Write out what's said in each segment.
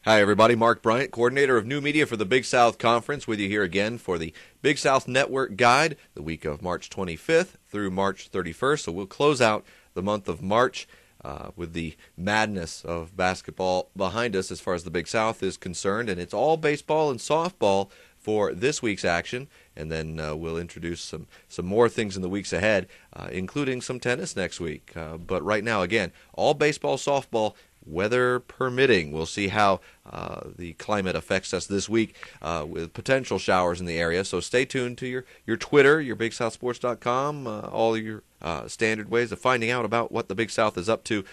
Hi, everybody. Mark Bryant, coordinator of new media for the Big South Conference, with you here again for the Big South Network Guide, the week of March 25th through March 31st. So we'll close out the month of March with the madness of basketball behind us as far as the Big South is concerned. And it's all baseball and softball for this week's action. And then we'll introduce some more things in the weeks ahead, including some tennis next week. But right now, again, all baseball, softball, weather permitting. We'll see how the climate affects us this week with potential showers in the area. So stay tuned to your Twitter, your BigSouthSports.com, all your standard ways of finding out about what the Big South is up to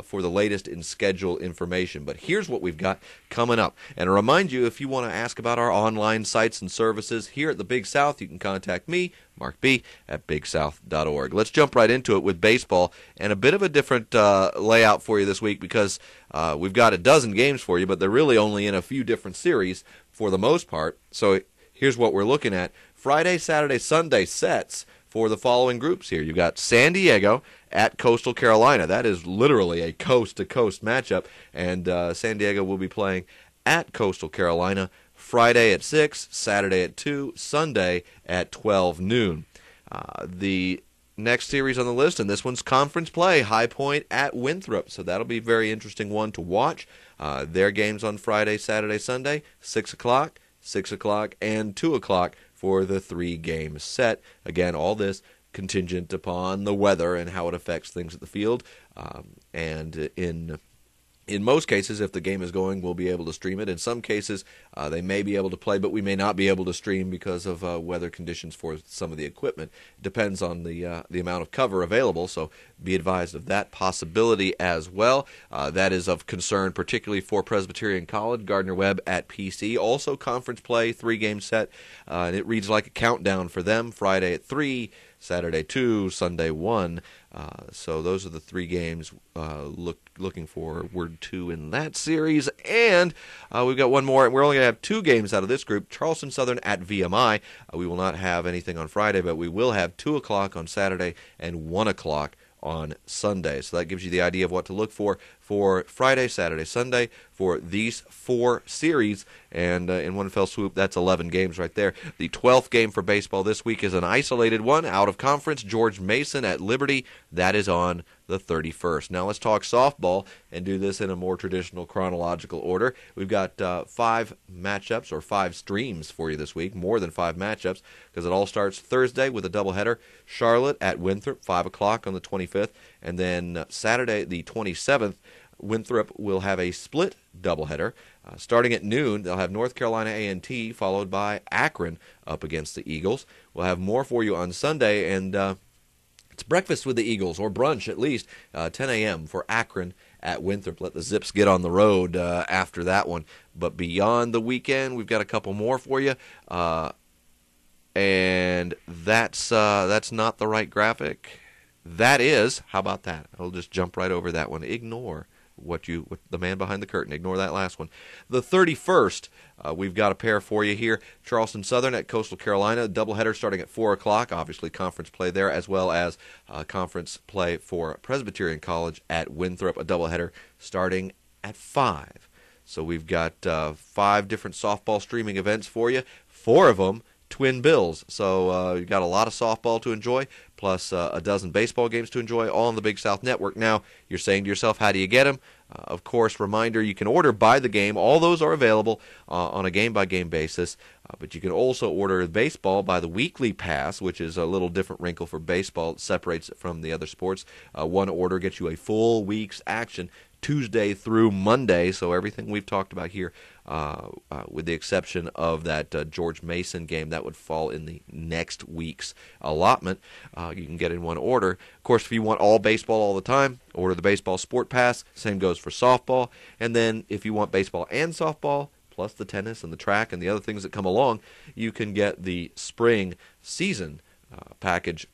for the latest in schedule information. But here's what we've got coming up. And to remind you, if you want to ask about our online sites and services here at the Big South, you can contact me, Mark B., at BigSouth.org. Let's jump right into it with baseball, and a bit of a different layout for you this week because we've got a dozen games for you, but they're really only in a few different series for the most part. So here's what we're looking at. Friday, Saturday, Sunday sets for the following groups here. You've got San Diego at Coastal Carolina. That is literally a coast-to-coast matchup, and San Diego will be playing at Coastal Carolina Friday at 6, Saturday at 2, Sunday at 12 noon. The next series on the list, and this one's conference play, High Point at Winthrop. So that'll be a very interesting one to watch. Their games on Friday, Saturday, Sunday, 6 o'clock, 6 o'clock, and 2 o'clock for the 3-game set. Again, all this contingent upon the weather and how it affects things at the field. And in most cases, if the game is going, we'll be able to stream it. In some cases, they may be able to play, but we may not be able to stream because of weather conditions for some of the equipment. It depends on the amount of cover available, so be advised of that possibility as well. That is of concern, particularly for Presbyterian College, Gardner-Webb at PC. Also conference play, 3-game set, and it reads like a countdown for them. Friday at 3, Saturday 2, Sunday 1. So those are the 3 games looking forward to in that series. And we've got one more. We're only going to have 2 games out of this group. Charleston Southern at VMI. We will not have anything on Friday, but we will have 2 o'clock on Saturday and 1 o'clock on Sunday. So that gives you the idea of what to look for Friday, Saturday, Sunday for these 4 series. And in one fell swoop, that's 11 games right there. The 12th game for baseball this week is an isolated one, out of conference, George Mason at Liberty. That is on the 31st. Now let's talk softball and do this in a more traditional chronological order. We've got 5 matchups or 5 streams for you this week, more than 5 matchups, because it all starts Thursday with a doubleheader. Charlotte at Winthrop, 5 o'clock on the 25th, and then Saturday the 27th, Winthrop will have a split doubleheader. Starting at noon, they'll have North Carolina A&T, followed by Akron up against the Eagles. We'll have more for you on Sunday, and it's breakfast with the Eagles, or brunch at least, 10 a.m. for Akron at Winthrop. Let the Zips get on the road after that one. But beyond the weekend, we've got a couple more for you. And that's not the right graphic. That is, how about that? I'll just jump right over that one. Ignore what the man behind the curtain. Ignore that last one. The 31st, we've got a pair for you here. Charleston Southern at Coastal Carolina. Doubleheader starting at 4 o'clock. Obviously conference play there, as well as conference play for Presbyterian College at Winthrop. A doubleheader starting at 5. So we've got 5 different softball streaming events for you. 4 of them twin bills. So you've got a lot of softball to enjoy, plus a dozen baseball games to enjoy, all on the Big South Network. Now, you're saying to yourself, how do you get them? Of course, reminder, you can order by the game. All those are available on a game-by-game basis. But you can also order baseball by the weekly pass, which is a little different wrinkle for baseball. It separates it from the other sports. One order gets you a full week's action, Tuesday through Monday. So everything we've talked about here, with the exception of that George Mason game, that would fall in the next week's allotment. You can get in one order. Of course, if you want all baseball all the time, order the Baseball Sport Pass. Same goes for softball. And then if you want baseball and softball, plus the tennis and the track and the other things that come along, you can get the spring season package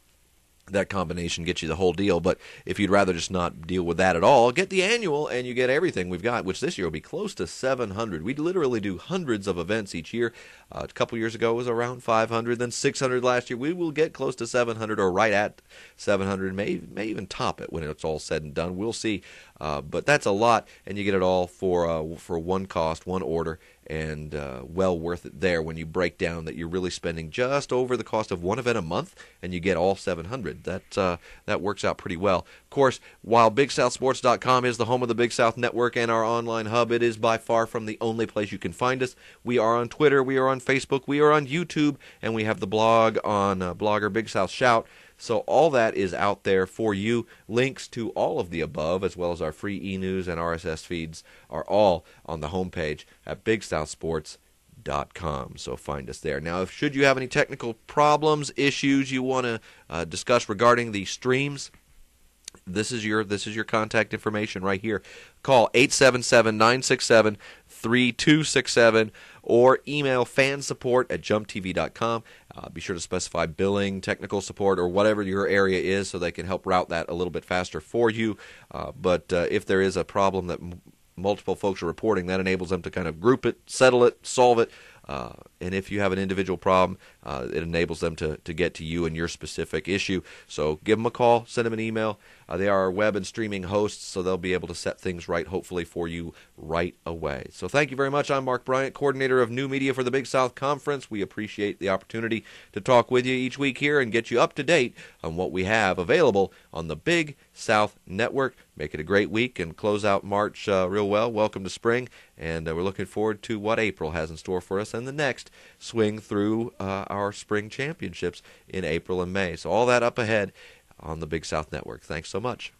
That combination gets you the whole deal. But if you'd rather just not deal with that at all, get the annual and you get everything we've got, which this year will be close to 700. We literally do hundreds of events each year. A couple years ago it was around 500, then 600 last year. We will get close to 700 or right at 700, may even top it when it's all said and done. We'll see. But that's a lot, and you get it all for one cost, one order, and well worth it there when you break down that you're really spending just over the cost of one event a month, and you get all 700. That works out pretty well. Of course, while BigSouthSports.com is the home of the Big South Network and our online hub, it is by far from the only place you can find us. We are on Twitter, we are on Facebook, we are on YouTube, and we have the blog on Blogger Big South Shout. So all that is out there for you. Links to all of the above, as well as our free e-news and RSS feeds, are all on the homepage at BigSouthSports.com. So find us there. Now, should you have any technical problems, issues you want to discuss regarding the streams, this is your contact information right here. Call 877-967-3267 or email fansupport@jumptv.com. Be sure to specify billing, technical support, or whatever your area is so they can help route that a little bit faster for you. But if there is a problem that multiple folks are reporting, that enables them to kind of group it, settle it, solve it. And if you have an individual problem, it enables them to get to you and your specific issue. So give them a call, send them an email. They are our web and streaming hosts, so they'll be able to set things right, hopefully, for you right away. So thank you very much. I'm Mark Bryant, coordinator of new media for the Big South Conference. We appreciate the opportunity to talk with you each week here and get you up to date on what we have available on the Big South Network. Make it a great week and close out March real well. Welcome to spring, and we're looking forward to what April has in store for us and the next swing through our spring championships in April and May. So all that up ahead on the Big South Network. Thanks so much.